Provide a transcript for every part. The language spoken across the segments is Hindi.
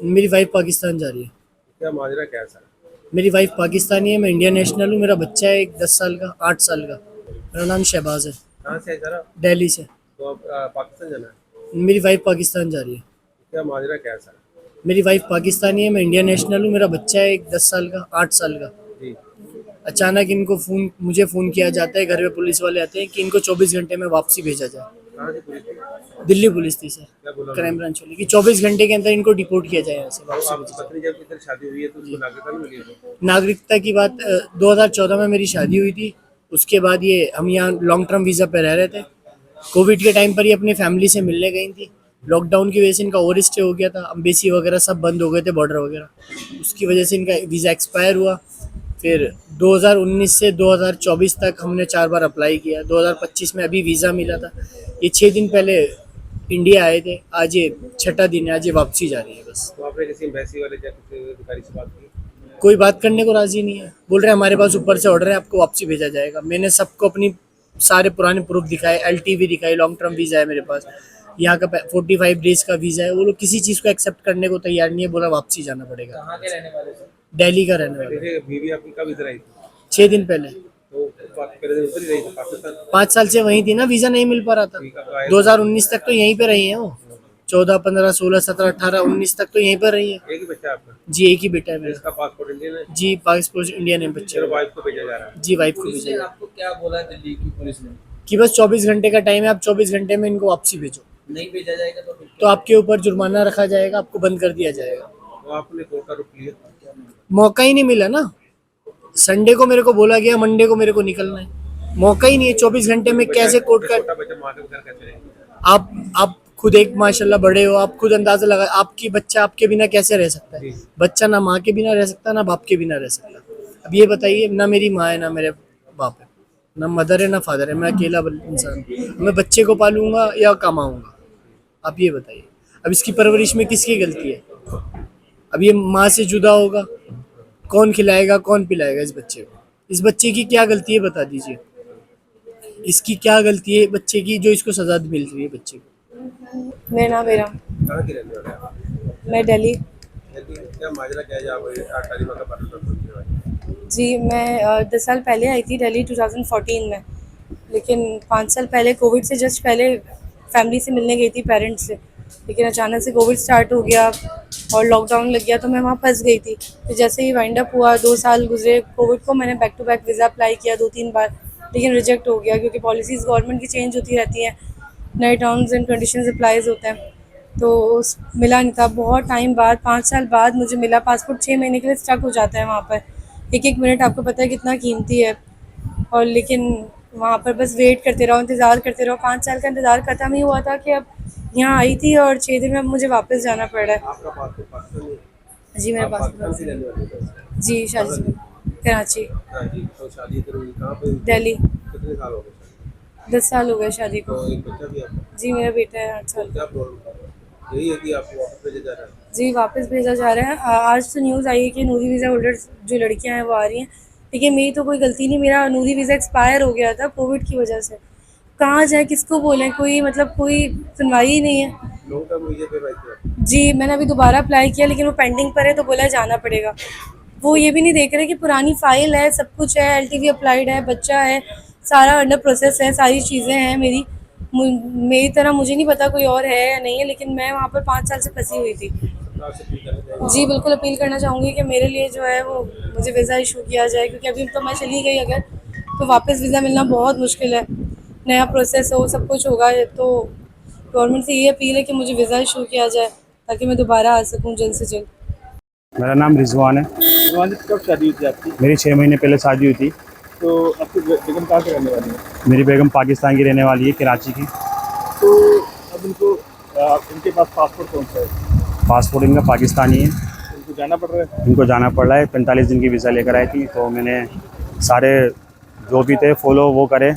मेरी वाइफ पाकिस्तान जा रही है। क्या माजरा क्या है सर? मेरी वाइफ पाकिस्तानी है, मैं इंडियन नेशनल हूँ। मेरा बच्चा है एक 10 साल का, 8 साल का। मेरा नाम शहबाज है। कहाँ से है सर आप? दिल्ली से। तो आप पाकिस्तान जाना है? मेरी वाइफ पाकिस्तान जा रही है। क्या माजरा क्या है सर? मेरी वाइफ पाकिस्तानी है, मैं इंडियन नेशनल हूँ। मेरा बच्चा है एक 10 साल का, 8 साल का। जी। अचानक इनको मुझे फ़ोन किया जाता है, घर पे पुलिस वाले आते हैं कि इनको 24 घंटे में वापसी भेजा जाए। कहाँ से पुलिस थी? दिल्ली पुलिस थी सर। क्या बोला क्राइम उन्होंने? ब्रांच वाली कि 24 घंटे के अंदर इनको डिपोर्ट किया जाए, यहाँ से तो वापसी आपकी भेजा पत्नी जब इधर शादी हुई है तो उसको नागरिकता नहीं मिली है? जाए। नागरिकता की बात 2014 में मेरी शादी हुई थी। उसके बाद ये हम यहाँ लॉन्ग टर्म वीज़ा पे रह रहे थे। कोविड के टाइम पर ये अपनी फैमिली से मिलने गई थी। लॉकडाउन की वजह से इनका ओवर स्टे हो गया था, अम्बेसी वगैरह सब बंद हो गए थे, बॉर्डर वगैरह। उसकी वजह से इनका वीज़ा एक्सपायर हुआ। फिर 2019 से 2024 तक हमने 4 बार अप्लाई किया। 2025 में अभी वीज़ा मिला था। ये 6 दिन पहले इंडिया आए थे। आज ये छठा दिन है, आज ये वापसी जा रही है बस। तो आपने किसी एम्बेसी वाले या किसी अधिकारी से बात की? कोई बात करने को राजी नहीं है। बोल रहे हैं हमारे पास ऊपर से ऑर्डर है, आपको वापसी भेजा जाएगा। मैंने सबको अपनी सारे पुराने प्रूफ दिखाए, एलटीवी दिखाई, लॉन्ग टर्म वीज़ा है मेरे पास, यहाँ का 45 डेज का वीज़ा है। वो लोग किसी चीज़ को एक्सेप्ट करने को तैयार नहीं है। बोला वापसी जाना पड़ेगा। कहाँ के रहने वाले थे? दिल्ली का रहने वाला। जैसे बीवी आपकी कब इधर आई थी? 6 दिन पहले। तो पहले दिन उधर ही रही थी पाकिस्तान? 5 साल से वहीं थी ना, वीज़ा नहीं मिल पा रहा था। ठीक है, तो आए 2019 तक तो यहीं पे रही है वो। 14, 15, 16, 17, 18, 19 तक तो यहीं पर रही है। एक ही बच्चा है आपका? जी एक ही बेटा है मेरा। इसका पासपोर्ट इंडियन है? जी पासपोर्ट इंडियन है बच्चे फिर का। वाइफ को भेजा जा रहा है? जी वाइफ को पुलिस ने भेजा आपको क्या बोला दिल्ली की पुलिस ने? कि बस 24 घंटे का टाइम है, आप 24 घंटे में इनको वापसी भेजो। नहीं भेजा जाएगा तो फिर तो आपके ऊपर जुर्माना रखा जाएगा, आपको बंद कर दिया जाएगा। तो आपने कोर्ट का रुख लिया? मौका ही नहीं मिला ना। संडे को मेरे को बोला गया, मंडे को मेरे को निकलना है। मौका ही नहीं है। 24 घंटे में कैसे कोर्ट का। छोटा बच्चा माँ के बगैर कैसे रहेगा? आप खुद एक माशाल्लाह बड़े हो, आप खुद अंदाजा लगा, आपकी बच्चा आपके बिना कैसे रह सकता है। जी। बच्चा ना माँ के बिना रह सकता, ना बाप के बिना रह सकता। अब ये बताइए, ना मेरी माँ है, ना मेरे बाप है, ना मदर है, ना फादर है। मैं अकेला इंसान हूँ। मैं बच्चे को पालूंगा या कमाऊंगा? आप ये बताइए। अब इसकी परवरिश में किसकी गलती है? अब ये माँ से जुदा होगा, कौन खिलाएगा, कौन पिलाएगा इस बच्चे को? इस बच्चे की क्या गलती है बता दीजिए। इसकी क्या गलती है बच्चे की, जो इसको सजा मिल रही है बच्चे को? मेरा नाम मेरा कहाँ की रहने वाले हैं आप? मैं दिल्ली। लेकिन क्या माजरा क्या है जहाँ पर 8 तारीख का पार्टी? जी मैं 10 साल पहले आई थी दिल्ली 2014 में। लेकिन 5 साल पहले कोविड से जस्ट पहले फैमिली से मिलने गई थी, पेरेंट्स से। लेकिन अचानक से कोविड स्टार्ट हो गया और लॉकडाउन लग गया, तो मैं वहाँ फंस गई थी। तो जैसे ही वाइंड अप हुआ, 2 साल गुजरे कोविड को, मैंने back to back visa apply किया 2-3 बार, लेकिन रिजेक्ट हो गया क्योंकि पॉलिसीज़ गवर्नमेंट की चेंज होती रहती हैं, नए टर्म्स एंड कंडीशंस अप्लाइज होते हैं। तो मिला नहीं था। बहुत टाइम बाद, 5 साल बाद मुझे मिला पासपोर्ट। 6 महीने के लिए स्टक हो जाता है वहाँ पर। एक एक मिनट आपको पता है कितना कीमती है। और लेकिन वहाँ पर बस वेट करते रहो, इंतज़ार करते रहो। 5 साल का इंतज़ार ख़त्म ही हुआ था कि अब यहाँ आई थी और 6 दिन में अब मुझे वापस जाना पड़ रहा है। आपका पासपोर्ट पाकिस्तान है? जी मेरा आप पाकिस्तान की पासपोर्ट। रहने वाली है? जी शादी से कराची। हाँ जी। तो शादी इधर हुई कहाँ पे? दिल्ली। कितने साल हो गए शादी? 10 साल हो गए शादी को। तो एक बच्चा भी आपका? जी मेरा बेटा है 8 साल तो का। क्या प्रॉब्लम यही है कि आपको वापस भेजा जा रहा है? जी वापस भेजा जा रहा है। आज तो न्यूज़ आई है कि नूरी वीज़ा होल्डर्स जो लड़कियां हैं वो आ रही हैं, लेकिन मेरी तो कोई गलती नहीं। मेरा नूरी वीज़ा एक्सपायर हो गया था कोविड की वजह से। कहाँ जाए, किसको बोलें, कोई मतलब कोई सुनवाई ही नहीं है। लॉन्ग टर्म वीजे पे भाई थे? जी मैंने अभी दोबारा अप्लाई किया, लेकिन वो पेंडिंग पर है, तो बोला है जाना पड़ेगा। वो ये भी नहीं देख रहे कि पुरानी फ़ाइल है, सब कुछ है, एलटीवी अप्लाइड है, बच्चा है, सारा अंडर प्रोसेस है, सारी चीज़ें हैं मेरी। मेरी तरह मुझे नहीं पता कोई और है या नहीं है, लेकिन मैं वहाँ पर 5 साल से फंसी हुई थी। सरकार से अपील करना चाहिए। जी बिल्कुल अपील करना चाहूँगी कि मेरे लिए जो है वो मुझे वीज़ा इशू किया जाए, क्योंकि अभी तो मैं चली गई अगर, तो वापस वीज़ा मिलना बहुत मुश्किल है। नया प्रोसेस हो, सब कुछ होगा। तो गवर्नमेंट से ये अपील है कि मुझे वीज़ा इशू किया जाए ताकि मैं दोबारा आ सकूँ जल्द से जल्द। मेरा नाम रिजवान है। रिजवान जी, कब शादी हुई थी आपकी? मेरी 6 महीने पहले शादी हुई थी। तो आपकी बेगम कहाँ से रहने वाली है? मेरी बेगम पाकिस्तान की रहने वाली है, कराची की। तो अब इनको इनके पास पासपोर्ट कौन सा है? पासपोर्ट इनका पाकिस्तानी है। इनको जाना पड़ रहा है? इनको जाना पड़ रहा है। 45 दिन की वीज़ा लेकर आई थी, तो मैंने सारे जो भी थे फॉलो वो करे।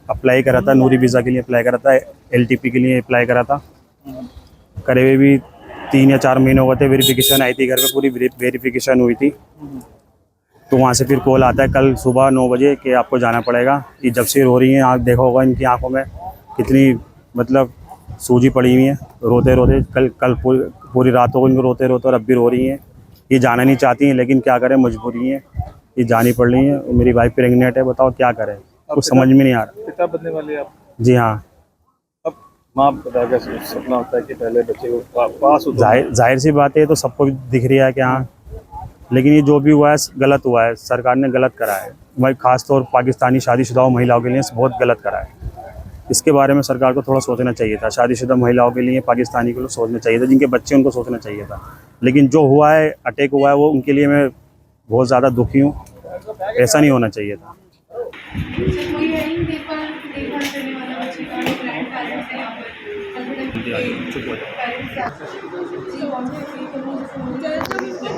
अप्लाई करा था, नूरी वीज़ा के लिए अप्लाई करा था, एलटीपी के लिए अप्लाई करा था। करे हुए भी 3 या 4 महीने हो गए थे। वेरिफिकेशन आई थी घर पे, पूरी वेरिफिकेशन हुई थी। तो वहाँ से फिर कॉल आता है कल सुबह 9 बजे कि आपको जाना पड़ेगा। ये जब से रो रही हैं, आप देखा होगा इनकी आंखों में कितनी मतलब सूजी पड़ी हुई है, रोते रोते। कल पूरी रातों को इनको रोते रोते और अब भी रो रही हैं। ये जाना नहीं चाहती हैं लेकिन क्या करें, मजबूरी है, ये जानी पड़ रही है। मेरी वाइफ प्रेग्नेंट है, बताओ क्या करें, कुछ समझ में नहीं आ रहा। पिता बनने वाले आप? जी हाँ, अब माँ पिता का सपना होता है कि पहले बच्चे को पास हो। जाहिर सी बात है, ये तो सबको दिख रही है कि हाँ, लेकिन ये जो भी हुआ है गलत हुआ है, सरकार ने गलत करा है। वही खासतौर पाकिस्तानी शादीशुदा महिलाओं के लिए बहुत गलत करा है। इसके बारे में सरकार को थोड़ा सोचना चाहिए था। शादीशुदा महिलाओं के लिए, पाकिस्तानी के लिए सोचना चाहिए था, जिनके बच्चे उनको सोचना चाहिए था। लेकिन जो हुआ है, अटैक हुआ है, वो उनके लिए मैं बहुत ज़्यादा दुखी हूँ। ऐसा नहीं होना चाहिए था।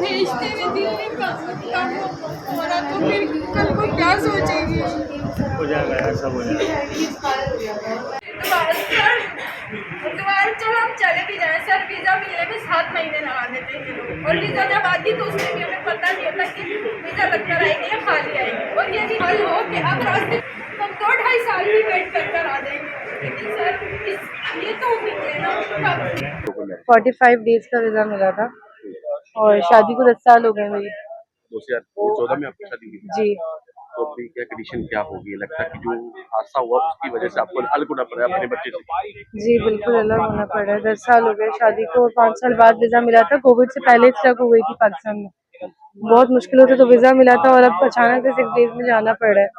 भेजते हुए दिल नहीं कम हो रहा तो फिर कल को क्या सोचेगी। हो जाएगा यार, सब हो जाएगा। दोबारा चलो हम चले भी जाए सर, वीज़ा मिलने में 7 महीने लगा देते हैं लोग, और वीज़ा जब आती तो उसमें भी हमें पता नहीं होता कि वीज़ा लगकर आएगी या खाली आएगी। और ये भी हल हो कि अब रास्ते हम 2-2.5 साल भी वेट कर आ जाएंगे, लेकिन सर ये तो निकले ना। 45 डेज का वीज़ा मिला था और शादी को 10 साल हो गए मेरी। 2014 में आपकी शादी हुई थी? जी। तो अभी क्या कंडीशन क्या होगी? लगता है कि जो हादसा हुआ उसकी वजह से आपको अलग होना पड़ा अपने बच्चे से? जी बिल्कुल अलग होना पड़ा है। 10 साल हो गए शादी को, 5 साल बाद वीज़ा मिला था। कोविड से पहले स्टक हो गई थी पाकिस्तान में, बहुत मुश्किलों से तो वीज़ा मिला था और अब अचानक से 6 डेज में जाना पड़ रहा है।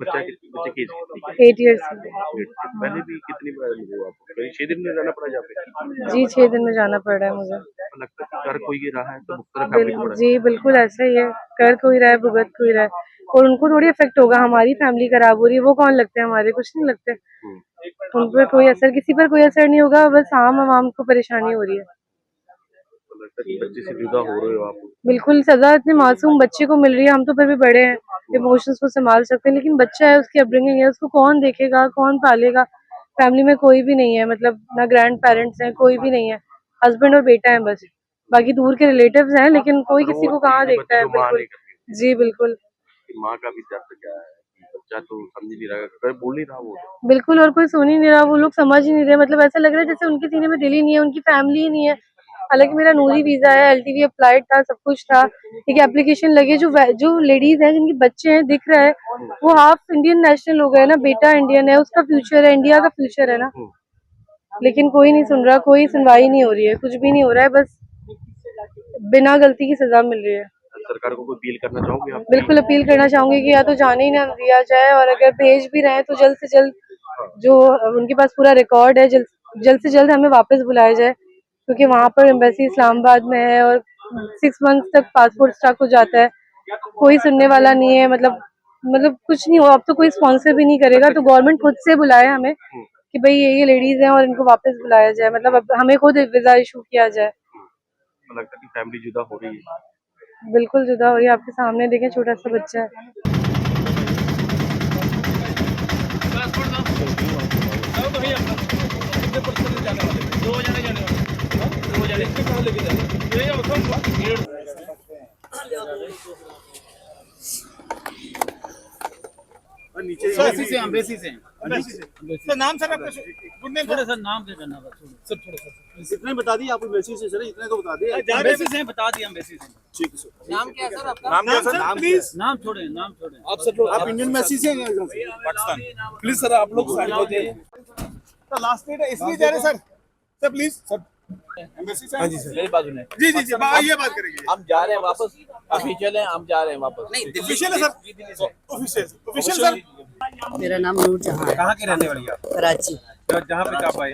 बच्चे की एज कितनी है? 8 ईयर्स। पहले भी कितनी बार हुआ आपको? कहीं 6 दिन में जाना पड़ा यहाँ पे? जी 6 दिन में जाना पड़ रहा है मुझे। लगता है कि कर कोई रहा है तो मुख्तलिफ फैमिली को जी बिल्कुल ऐसा ही है, कर कोई रहा है भुगत कोई रहा है, और उनको थोड़ी इफेक्ट होगा। हमारी फैमिली खराब हो रही है, वो कौन लगते हैं हमारे, कुछ नहीं लगते। उन पर कोई असर, किसी पर कोई असर नहीं होगा, बस आम आवाम को परेशानी हो रही है। लगता है कि बच्चे से जुदा हो रहे हो आप? बिल्कुल, सजा इतने मासूम बच्चे को मिल रही है। हम तो फिर भी बड़े हैं, इमोशंस को संभाल सकते हैं, लेकिन बच्चा है, उसकी अपब्रिंगिंग है, उसको कौन देखेगा, कौन पालेगा। फैमिली में कोई भी नहीं है, मतलब ना ग्रैंड पेरेंट्स हैं, कोई भी नहीं है, हस्बैंड और बेटा है बस। बाकी दूर के रिलेटिव्स हैं, लेकिन कोई किसी को कहाँ देखता है। बिल्कुल जी बिल्कुल। माँ का भी दर्द क्या है, बच्चा तो समझ नहीं रहा, अगर बोल नहीं रहा वो बिल्कुल, और कोई सुन ही नहीं रहा, वो लोग समझ ही नहीं रहे। मतलब ऐसा लग रहा है जैसे उनके सीने में दिल ही नहीं है, उनकी फैमिली ही नहीं है। हालांकि मेरा नूरी वीजा है, LTV अप्लाइड था, सब कुछ था, ठीक है, एप्लीकेशन लगे। जो लेडीज हैं जिनके बच्चे हैं, दिख रहा है, वो हाफ इंडियन नेशनल हो गए ना, बेटा इंडियन है, उसका फ्यूचर है, इंडिया का फ्यूचर है ना। लेकिन कोई नहीं सुन रहा, कोई सुनवाई नहीं हो रही है, कुछ भी नहीं हो रहा है, बस बिना गलती की सजा मिल रही है। सरकार को कोई अपील करना चाहोगे आप? बिल्कुल अपील करना चाहूंगी कि या तो जाने ही ना दिया जाए, और अगर भेज भी रहे हैं तो जल्द से जल्द, जो उनके पास पूरा रिकॉर्ड है, जल्द से जल्द हमें वापस बुलाया जाए, क्योंकि वहाँ पर एम्बेसी इस्लामाबाद में है और 6 मंथ्स तक पासपोर्ट स्टक हो जाता है, कोई सुनने वाला नहीं है। मतलब कुछ नहीं हुआ, अब तो कोई स्पॉन्सर भी नहीं करेगा, तो गवर्नमेंट खुद से बुलाए हमें कि भाई ये लेडीज हैं और इनको वापस बुलाया जाए, मतलब अब हमें खुद वीजा इशू किया जाए। लगता है कि फैमिली जुदा हो रही है। बिल्कुल जुदा हो रही है, आपके सामने देखें, छोटा सा बच्चा है। सर नाम सर आपका गुड नेम थोड़ा सा नाम दे देना सर, थोड़ा सा इतने बता दिए आप एम्बेसी से सर, इतने तो बता दिए एम्बेसी से बता दिया एम्बेसी से। ठीक है सर। नाम क्या है सर आपका? नाम क्या सर? प्लीज नाम छोड़े, नाम छोड़े। आप सर, आप इंडियन एम्बेसी से हैं पाकिस्तान? प्लीज सर आप लोग साइड हो जाइए। तो लास्ट डेट है इसलिए जा रहे sir. Sir please sir embassy से। हाँ जी सर, मेरी बात सुने। जी जी जी, ये बात करेंगे। हम जा रहे हैं वापस, ऑफिशियल है, हम जा रहे हैं वापस। नहीं ऑफिशियल है सर, ऑफिशियल सर। मेरा नाम नूरजहां है। कहाँ के रहने वाली आप? कराची। जहाँ पे कब आए?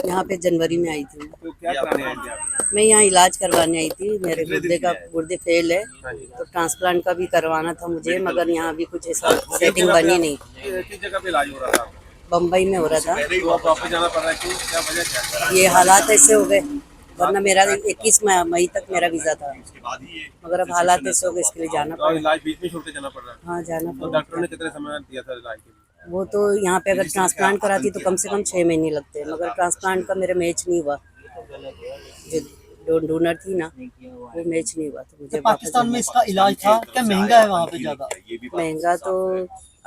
यहाँ पे जनवरी में आई थी। तो क्या कराने आए थे आप? मैं यहाँ इलाज करवाने आई थी, मेरे गुर्दे फेल है, तो ट्रांसप्लांट का भी करवाना था मुझे, मगर यहाँ अभी कुछ ऐसा सेटिंग बनी नहीं। किस जगह पे इलाज हो रहा था? बम्बई में हो रहा था। तो आप वापस जाना पड़ रहा है, क्यों, क्या वजह क्या है? ये हालात ऐसे हो गए, वरना मेरा 21 मई तक मेरा वीज़ा था, मगर अब हालात ऐसे हो गए, इसके लिए जाना और पड़ा। इलाज बीच में छोड़ के जाना पड़ रहा है? हाँ जाना तो पड़ा। डॉक्टर ने कितने समय दिया था इलाज के लिए? वो तो यहाँ पे अगर ट्रांसप्लांट कराती तो कम से कम 6 महीने लगते हैं, मगर ट्रांसप्लांट का मेरा मैच नहीं हुआ। जो डोनर थी ना, वो मैच नहीं हुआ, तो मुझे पाकिस्तान में इसका इलाज था क्या? महंगा है वहाँ पे ज़्यादा? महंगा तो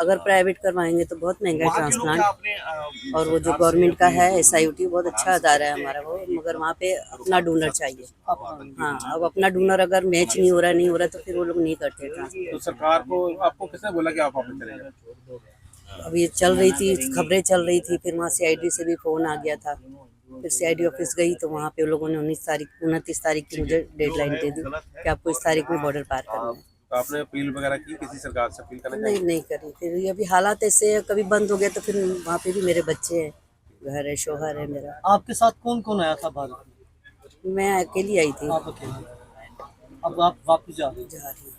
अगर प्राइवेट करवाएंगे तो बहुत महंगा है ट्रांसप्लांट। और वो जो गवर्नमेंट का है SIOT बहुत अच्छा अदारा है हमारा वो, मगर वहाँ पे अपना डोनर चाहिए। हाँ, अब अपना डोनर अगर मैच नहीं हो रहा तो फिर वो लोग नहीं करते ट्रांसप्लांट। तो सरकार को आपको किसने बोला कि आप वापस चले जाओ? अब ये चल रही थी, खबरें चल रही थी, फिर वहाँ CID से भी फ़ोन आ गया था। फिर CID ऑफिस गई तो वहाँ पे उन लोगों ने 29 तारीख की मुझे डेडलाइन दे दी कि आपको इस तारीख में बॉर्डर पार करना है। तो आपने अपील वगैरह की किसी सरकार से? अपील करना नहीं नहीं करी। फिर ये अभी हालात ऐसे है, कभी बंद हो गया तो फिर वहाँ पे भी मेरे बच्चे हैं, घर है, शोहर है मेरा। आपके साथ कौन कौन आया था भारत में? मैं अकेली आई थी। आप अकेले, अब आप वापस जा रहे जा रही हूँ।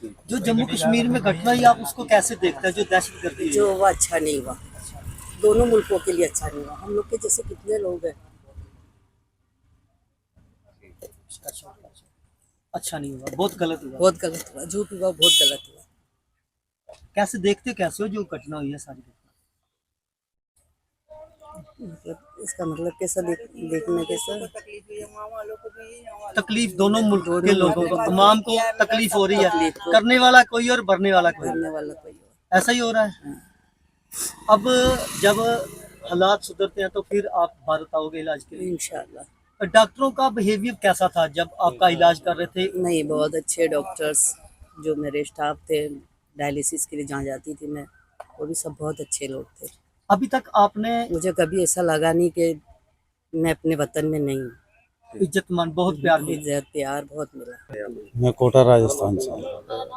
हैं। जो जम्मू कश्मीर में घटना हुई, आप उसको कैसे देखते हैं? जो दहशतगर्दी है। जो वो अच्छा नहीं हुआ, दोनों मुल्कों के लिए अच्छा नहीं हुआ। हम लोग के जैसे कितने लोग हैं। अच्छा नहीं हुआ, बहुत गलत हुआ। बहुत गलत हुआ, जो भी हुआ बहुत गलत हुआ। कैसे देखते कैसे हो जो घटना हुई है सारी घटना? मतलब इसका मतलब कैसा देखने कैसा तकलीफ दोनों मुल्क के लोगों को, तमाम को तकलीफ हो रही है। करने वाला कोई और भरने वाला कोई, करने वाला कोई और। ऐसा ही हो रहा है। अब जब हालात सुधरते हैं तो फिर आप भारत आओगे इलाज के लिए इंशाल्लाह। डॉक्टरों का बिहेवियर कैसा था जब आपका इलाज कर रहे थे? नहीं, बहुत अच्छे डॉक्टर्स जो मेरे स्टाफ थे, डायलिसिस के लिए जहाँ जाती थी मैं, वो भी सब बहुत अच्छे लोग थे। अभी तक आपने मुझे कभी ऐसा लगा नहीं कि मैं अपने वतन में नहीं हूँ। इज्जतमान, बहुत प्यार मिला। इज्जत प्यार बहुत मिला। मैं कोटा राजस्थान से।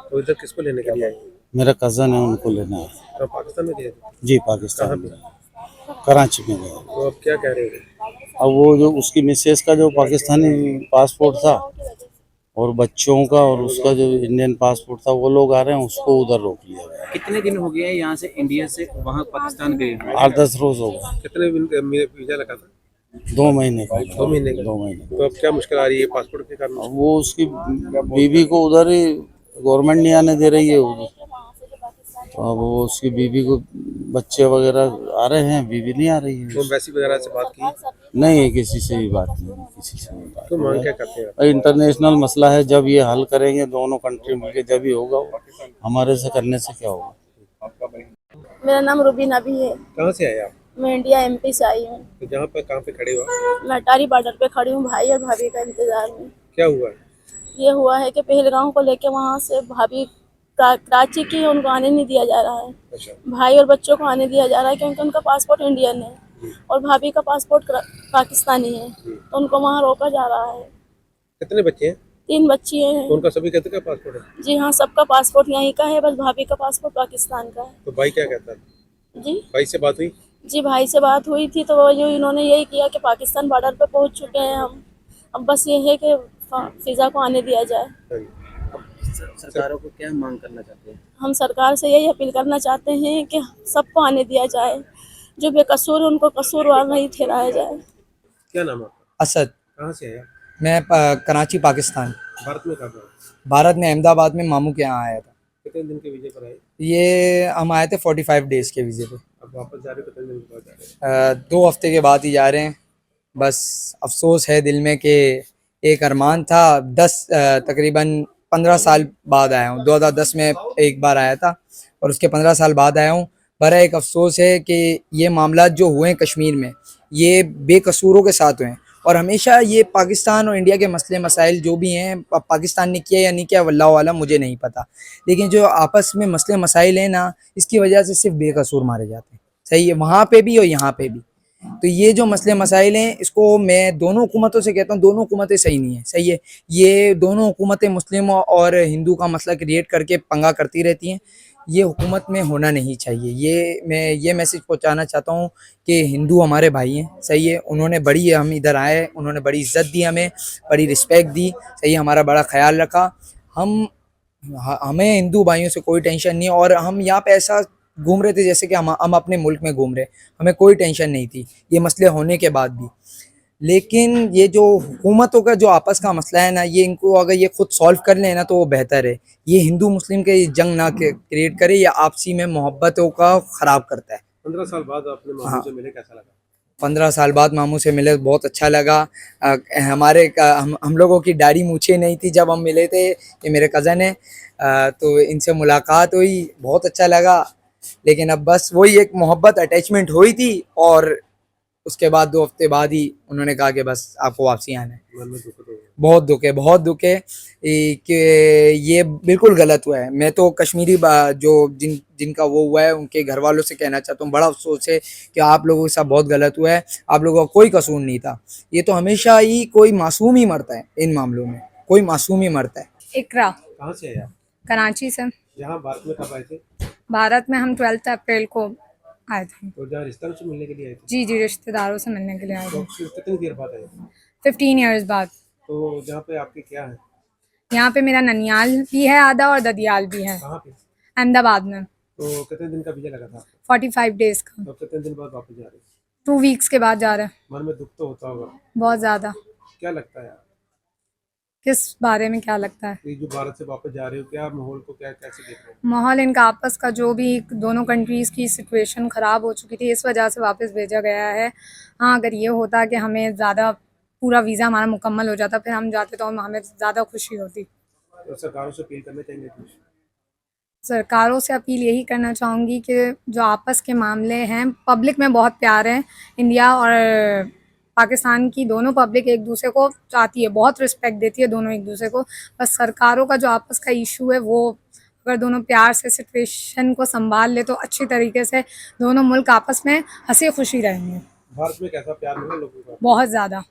तो इधर किसको लेने के लिए आए? मेरा कज़न है, उनको लेना है। तो पाकिस्तान में गए थे? जी, पाकिस्तान में, कराची में गए। तो अब क्या कह रहे हैं? अब वो जो उसकी मिसेस का जो पाकिस्तानी पासपोर्ट था और बच्चों का और उसका जो इंडियन पासपोर्ट था, वो लोग आ रहे हैं, उसको उधर रोक लिया गया। कितने दिन हो गए यहाँ से इंडिया से वहाँ पाकिस्तान गए? 8-10 रोज हो गए। कितने वीजा लगा था? 2 महीने का। 2 महीने का। 2 महीने। तो अब क्या मुश्किल आ रही है पासपोर्ट के कारण? अब वो उसकी बीवी को उधर ही गवर्नमेंट नहीं आने दे रही है उधर। तो अब वो उसकी बीवी को, बच्चे वगैरह आ रहे हैं, बीवी नहीं आ रही है। तो एम्बेसी वगैरह से बात की? नहीं, किसी से भी बात नहीं, किसी से भी बात तो मांग क्या करते हैं? इंटरनेशनल मसला है, जब ये हल करेंगे दोनों कंट्री मिलकर, जब ही होगा। हमारे से करने से क्या होगा? मेरा नाम रुबीन अभी है। कहाँ से आए आप? मैं इंडिया MP से आई हूँ। तो जहाँ पर कहाँ पे खड़े हो? मैं अटारी बॉर्डर पे खड़ी हूँ भाई और भाभी का इंतजार में। क्या हुआ? ये हुआ है कि पहलगाम को लेके वहाँ से भाभी कराची की, उनको आने नहीं दिया जा रहा है। अच्छा। भाई और बच्चों को आने दिया जा रहा है क्योंकि उनका पासपोर्ट इंडियन है और भाभी का पासपोर्ट पाकिस्तानी है, तो उनको वहाँ रोका जा रहा है। कितने बच्चे हैं? 3 बच्ची हैं। तो उनका सभी कहते का पासपोर्ट है? जी हाँ, सबका पासपोर्ट यहीं का है, बस भाभी का पासपोर्ट पाकिस्तान का है। तो भाई क्या कहता है? जी भाई से बात हुई? जी, भाई से बात हुई थी तो वो जो इन्होंने यही किया कि पाकिस्तान बॉर्डर पे पहुंच चुके हैं हम, अब बस ये है कि फ़िज़ा को आने दिया जाए। हाँ जी। सरकारों को क्या मांग करना चाहते हैं? हम सरकार से यही अपील करना चाहते हैं कि सबको आने दिया जाए, जो बेकसूर है उनको कसूरवार नहीं ठहराया जाए। क्या नाम है आपका? असद। कहाँ से आया? मैं कराची पाकिस्तान। भारत में कहाँ पर? भारत में अहमदाबाद में मामू के यहाँ आया था। कितने दिन के वीजे पर आए? ये हम आए थे 45 डेज़ के वीज़े पे। अब वापस जा रहे हो? कितने दिन के बाद जा रहे हैं? 2 हफ्ते के बाद ही जा रहे हैं। बस अफसोस है दिल में कि एक अरमान था, तकरीबन 15 साल बाद आया हूँ। 2010 में एक बार आया था और उसके 15 साल बाद आया हूँ। बड़ा एक अफसोस है कि ये मामला जो हुए हैं कश्मीर में, ये बेकसूरों के साथ हुए हैं और हमेशा ये पाकिस्तान और इंडिया के मसले मसाइल जो भी हैं, पाकिस्तान ने किया या नहीं किया वल्लाह वाला मुझे नहीं पता, लेकिन जो आपस में मसले मसाइल हैं ना, इसकी वजह से सिर्फ बेकसूर मारे जाते हैं। सही है, वहाँ पे भी और यहाँ पे भी। तो ये जो मसले मसाइल हैं, इसको मैं दोनों हुकूमतों से कहता हूँ, दोनों हुकूमतें सही नहीं है। सही है, ये दोनों हुकूमतें मुस्लिम और हिंदू का मसला क्रिएट करके पंगा करती रहती हैं। ये हुकूमत में होना नहीं चाहिए। मैं ये मैसेज पहुंचाना चाहता हूं कि हिंदू हमारे भाई हैं। सही है, उन्होंने बड़ी, हम इधर आए, उन्होंने बड़ी इज़्ज़त दी, हमें बड़ी रिस्पेक्ट दी। सही है, हमारा बड़ा ख्याल रखा। हमें हिंदू भाइयों से कोई टेंशन नहीं है और हम यहाँ पे ऐसा घूम रहे थे जैसे कि हम अपने मुल्क में घूम रहे, हमें कोई टेंशन नहीं थी ये मसले होने के बाद भी। लेकिन ये जो हुकूमतों का जो आपस का मसला है ना, ये इनको अगर ये खुद सॉल्व कर लें ना तो वो बेहतर है। ये हिंदू मुस्लिम के जंग ना क्रिएट करे, या आपसी में मोहब्बतों का ख़राब करता है। 15 साल बाद आपने मामू से मिले, कैसा लगा? 15 साल बाद मामू से मिले, बहुत अच्छा लगा। हम लोगों की दाढ़ी मूछें नहीं थी जब हम मिले थे, ये मेरे कज़न है, तो इनसे मुलाकात हुई, बहुत अच्छा लगा। लेकिन अब बस वही एक मोहब्बत अटैचमेंट हुई थी, और उसके बाद 2 हफ्ते बाद ही उन्होंने कहा कि बस आपको वापसी आना है। बहुत दुख है, बहुत दुख है कि ये बिल्कुल गलत हुआ है। मैं तो कश्मीरी जो जिनका वो हुआ है उनके घर वालों से कहना चाहता हूँ, बड़ा अफसोस है कि आप लोगों के साथ बहुत गलत हुआ है। आप लोगों का कोई कसूर नहीं था। ये तो हमेशा ही कोई मासूम ही मरता है, इन मामलों में कोई मासूम ही मरता है। इकरा, कहाँ से है आप? कराची से। यहाँ भारत में कब आए थे? भारत में हम 12 अप्रैल को आए थे। तो जहाँ रिश्तेदारों से मिलने के लिए आए थे? जी जी, रिश्तेदारों से मिलने के लिए आए तो थे। फिर कितनी देर बाद आए? 15 ईयर्स बाद। तो जहाँ पे आपके क्या है? यहाँ पे मेरा ननियाल भी है आधा और ददियाल भी है, कहाँ पे? अहमदाबाद में। तो कितने दिन का वीजा लगा था? 45 डेज का। तो कितने दिन बाद वापस जा रहे हैं? 2 वीक्स के बाद जा रहे हैं। मन में दुख तो होता होगा, बहुत ज़्यादा। क्या लगता है किस बारे में क्या लगता है? कि जो भारत से वापस जा रहे हो, क्या माहौल को क्या कैसे देख रहे माहौल इनका आपस का जो भी दोनों कंट्रीज़ की सिचुएशन ख़राब हो चुकी थी, इस वजह से वापस भेजा गया है। हाँ, अगर ये होता कि हमें ज़्यादा पूरा वीज़ा हमारा मुकम्मल हो जाता फिर हम जाते तो हमें ज़्यादा खुशी होती। हो? तो सरकारों से अपील करना चाहेंगे कुछ? सरकारों से अपील यही करना चाहूँगी कि जो आपस के मामले हैं, पब्लिक में बहुत प्यार है। इंडिया और पाकिस्तान की दोनों पब्लिक एक दूसरे को चाहती है, बहुत रिस्पेक्ट देती है दोनों एक दूसरे को। बस सरकारों का जो आपस का इशू है वो अगर दोनों प्यार से सिचुएशन को संभाल ले तो अच्छी तरीके से दोनों मुल्क आपस में हंसी खुशी रहेंगे। भारत में कैसा प्यार मिला लोगों का? बहुत ज़्यादा।